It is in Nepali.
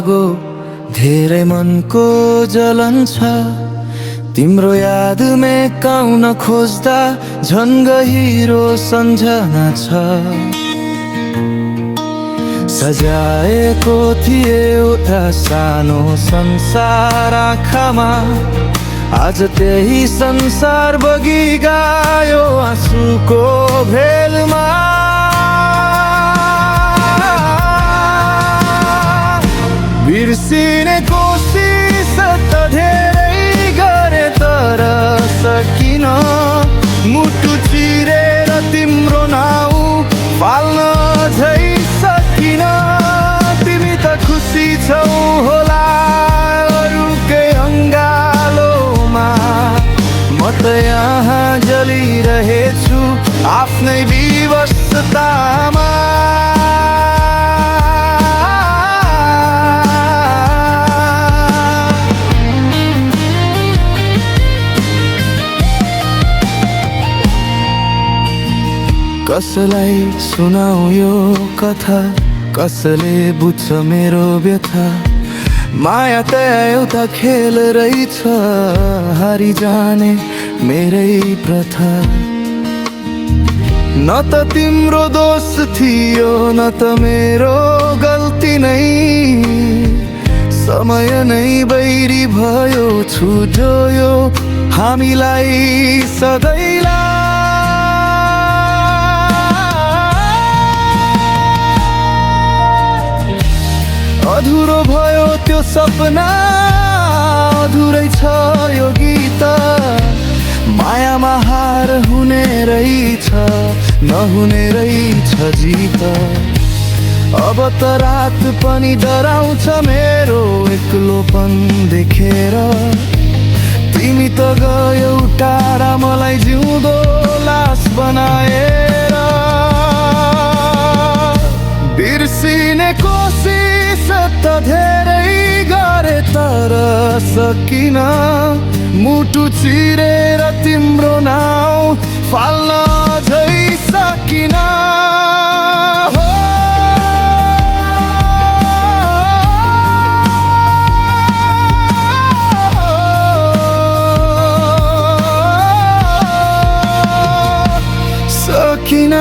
लागो धेरै मनको जलन छ। तिम्रो याद मेटाउन खोज्दा झन् गहिरो सम्झना छ। सजाएको थिए एउटा सानो संसार आँखामा, आज त्यही संसार बगी गयो आँसुको भेलमा। बिर्सिने कोसिस त धेरै गरे तर सकिन, मुटु चिरेर तिम्रो नाउ फाल्न झै सकिन। तिमी त खुसी छौ होला अरूकै अङ्गालोमा, म त यहाँ जलिरहेछु आफ्नै विवशतामा। कसलाई सुनाऊ यो कथा, कसले बुझ्छ मेरो व्यथा। माया त एउटा खेल रहेछ, हारी जाने मेरै प्रथा। न त तिम्रो दोष थियो न त मेरो गल्ती नै, समय नै बैरी भयो छुट्यो हामीलाई सधैँलाई। अधुरो भयो त्यो सपना, अधुरै छ यो गीत। मायामा हार हुने रहेछ, नहुने रहेछ जित। अब त रात पनि डराउँछ मेरो एक्लोपन देखेर। तिमी त गयौ टाढा मलाई जिउँदो लास बनाएर। बिर्सिने कोसिस त धेरै गरे तर सकिन, मुटु चिरेर तिम्रो नाउ फाल्न झै सकिन। सकिन।